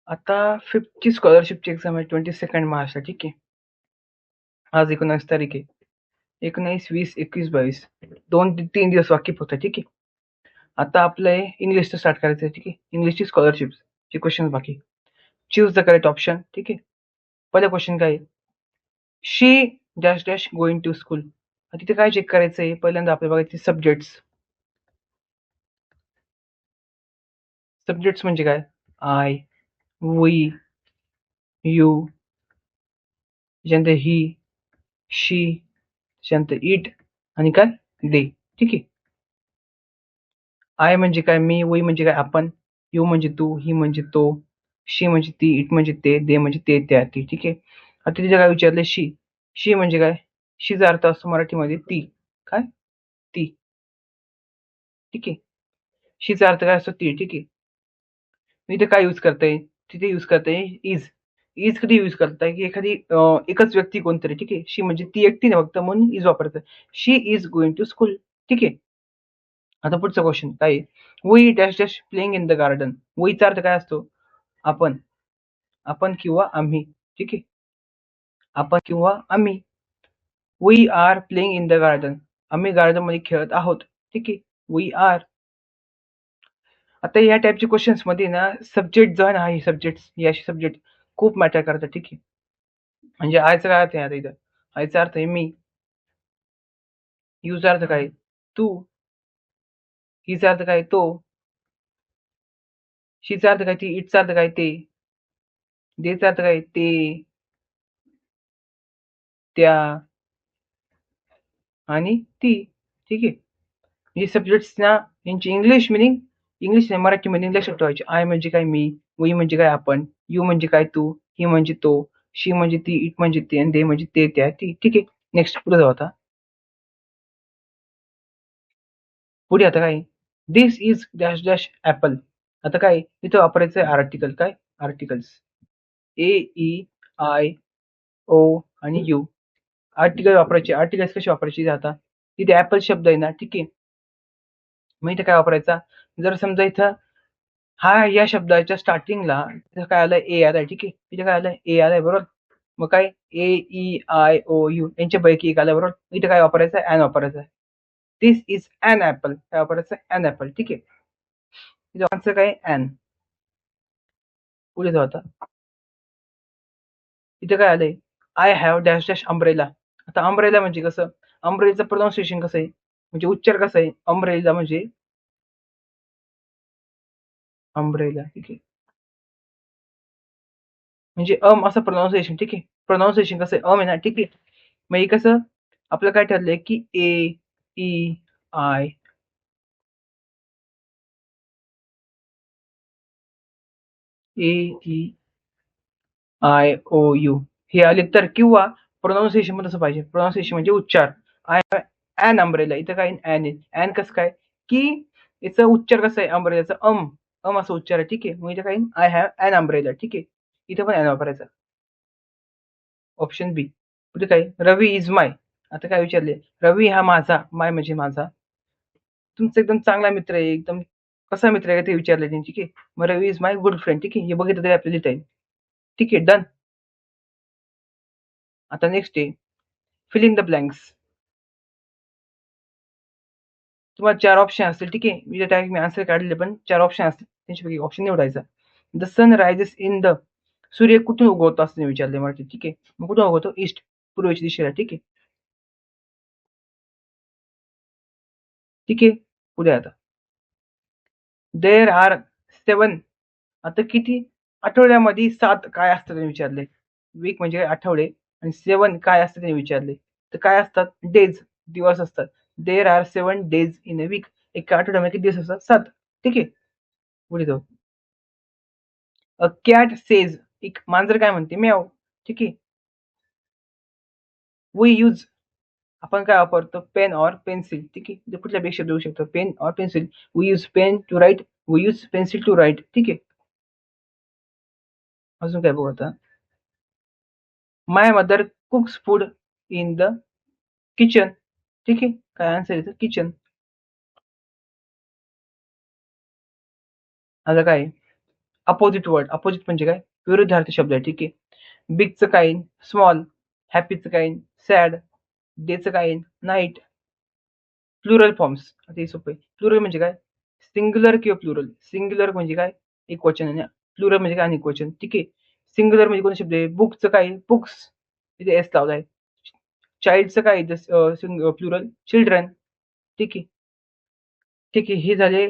आता 5th स्कॉलरशिपची exam आहे 22 मार्चला. ठीक आहे. आज 19 तारीख आहे. 19, 20, 21, 22 2-3 दिवस बाकी फक्त. ठीक आहे. आता आपलं हे इंग्लिशचं स्टार्ट करायचं आहे. ठीक आहे. इंग्लिशची स्कॉलरशिपचे क्वेश्चन बाकी. Choose the correct option. ठीक आहे. पहिला क्वेश्चन काय आहे? She dash dash going to school. तिथे काय चेक करायचं आहे? पहिल्यांदा आपल्याला बघायचे सब्जेक्ट्स. सब्जेक्ट्स म्हणजे काय? आय, वी, यू, त्याच्यानंतर ही, शी, त्याच्यानंतर इट आणि काय? दे. ठीक आहे. आय म्हणजे काय? मी, वी म्हणजे काय? आपण, यू म्हणजे तू, ही म्हणजे तो, शी म्हणजे ती, इट म्हणजे ते, दे म्हणजे ते, त्या, ती. ठीक आहे. आता तिथे काय विचारलं? शी. शी म्हणजे काय? शीचा अर्थ असतो मराठीमध्ये ती. काय? ती. ठीक आहे. शीचा अर्थ काय असतो? ती. ठीक आहे. इथे काय यूज करताय? तिथे यूज करताय इज. इज कधी यूज करताय की एखादी एकच व्यक्ती कोणतरी. ठीक आहे. शी म्हणजे ती एकटी नाही फक्त, म्हणून इज वापरताय. She is going to school. ठीक आहे. आता पुढचा क्वेश्चन काय आहे? We dash dash playing in the garden. वीचा अर्थ काय असतो? आपण. आपण किंवा आम्ही. ठीक आहे. आपण किंवा आम्ही. We are playing in the garden. आम्ही गार्डन मध्ये खेळत आहोत. ठीक आहे. We are. आता या टाईपच्या क्वेश्चन्स मध्ये ना सब्जेक्ट जो आहे ना, हे सब्जेक्ट याशी सब्जेक्ट खूप मॅटर करतात. ठीक आहे. म्हणजे आयचा काय अर्थ आहे आता इथं? आयचा अर्थ आहे मी. यूचा अर्थ काय? तू. हिचा अर्थ काय? तो. शीचा अर्थ काय? ती. इटचा अर्थ काय? ते. देचा अर्थ काय? ते, त्या आणि ती. ठीक आहे. हे सब्जेक्ट्स ना यांची इंग्लिश मिनिंग, इंग्लिश नाही मराठी मध्ये लक्षात ठेवायचे. आय म्हणजे काय? मी. वी म्हणजे काय? आपण. यू म्हणजे काय? तू. ही म्हणजे तो. शी म्हणजे ती. इट म्हणजे ते आणि दे म्हणजे ते, त्या, ती. ठीक आहे. नेक्स्ट पुढे जाऊ आता. पुढे आता काय? दिस इज डॅश डॅश ऍपल. आता काय इथं वापरायचं आहे? आर्टिकल. काय? आर्टिकल्स. ए, ई, आय, ओ आणि यू. आर्टिकल वापरायचे. आर्टिकल्स कसे वापरायचे इथे आता? इथे ऍपल शब्द आहे ना. ठीक आहे. मग इथे काय वापरायचा? जर समजा इथं हा या शब्दाच्या स्टार्टिंगला इथं काय आलं? ए आलाय. ठीक आहे. इथे काय आलं? ए आलाय. बरोबर. मग काय? A, E, I, O, U यांच्यापैकी एक आलं. बरोबर. इथे काय वापरायचं? ॲन वापरायचं. This is an apple. काय वापरायचं? An apple. ठीक आहे. इथं आन्सर काय? ॲन. पुढे जाऊ आता. इथे काय आलंय? I have dash dash umbrella. आता अम्ब्रेला म्हणजे कसं? अम्ब्रेलाचं प्रोनाउन्सिएशन कसं आहे? म्हणजे उच्चार कसा आहे? अम्ब्रेला म्हणजे अम्ब्रेला. ठीक आहे. म्हणजे असं प्रोनाउन्सिएशन. ठीक आहे. प्रोनाउन्सिएशन कसं आहे? आहे ना. ठीक आहे. मग हे कसं आपलं काय ठरलंय की A, E, I, A, E, I, O, U हे आले तर, किंवा प्रोनाउन्सिएशन पण तसं पाहिजे. प्रोनाउन्सिएशन म्हणजे उच्चार. I an umbrella. इथं काय? ॲन आहे. ॲन कसं काय? की याचा उच्चार कसा आहे अम्ब्रेलाचा? असा उच्चार आहे. ठीक आहे. मग इथं काय? I have an umbrella. ठीक आहे. इथं पण ॲन वापरायचा. Option B. पुढे काय? Ravi is my. आता काय विचारले? रवी हा माझा. माय म्हणजे माझा. तुमचा एकदम चांगला मित्र आहे. एकदम कसा मित्र आहे ते विचारले त्यांनी. ठीक आहे. मग रवी इज माय गुड फ्रेंड. ठीक आहे. हे बघितलं तरी आपल्याला लिहिता येईल. ठीक आहे. डन. आता नेक्स्ट आहे फिल इन द ब्लँक्स. तुम्हाला 4 ऑप्शन असतील. ठीक आहे. मी डायरेक्ट मी आन्सर काढले, पण 4 ऑप्शन असतील. त्यांच्यापैकी ऑप्शन निवडायचा. The sun rises in the. सूर्य कुठून उगवतो असं विचारले मराठीत. ठीक आहे. मग कुठून उगवतो? ईस्ट. पूर्वेच्या दिशेला. ठीक आहे. ठीक आहे. पुढे आता. There are 7. आता किती? आठवड्यामध्ये 7 काय असतात त्यांनी विचारले. वीक म्हणजे काय? आठवडे. आणि 7 काय असतं त्यांनी विचारले. तर काय असतात? डेज. दिवस असतात. There are 7 days in a week. एका आठवड्यामध्ये किती दिवस असतात? 7. ठीक आहे. पुढे जाऊ. A cat says. एक मांजर काय म्हणते? म्याव. ठीक आहे. We use. आपण काय वापरतो? Pen or pencil. ठीक आहे. म्हणजे कुठल्या पेक्षा देऊ शकतो? Pen or pencil. We use pen to write. We use pencil to write. ठीक आहे. अजून काय बघू आता. My mother cooks food in the kitchen. ठीक आहे. काय आन्सर येतं? किचन. आता काय? Opposite word. अपोजिट म्हणजे काय? विरुद्धार्थी शब्द आहे. ठीक आहे. बिगचं काइंड, स्मॉल. हॅपीचं काइंड, सॅड. डेचं काइंड, नाईट. Plural forms. आता हे सोपं आहे. प्लुरल म्हणजे काय? सिंग्युलर किंवा प्लुरल. सिंग्युलर म्हणजे काय? एकवचन आणि प्लुरल म्हणजे काय? अनेकवचन. ठीक आहे. सिंग्युलर म्हणजे कोणता शब्द आहे? बुकचं काय? बुक्स. इथे एस लावलाय. चाइल्डचं काय? Plural children. ठीक आहे. ठीक आहे. हे झाले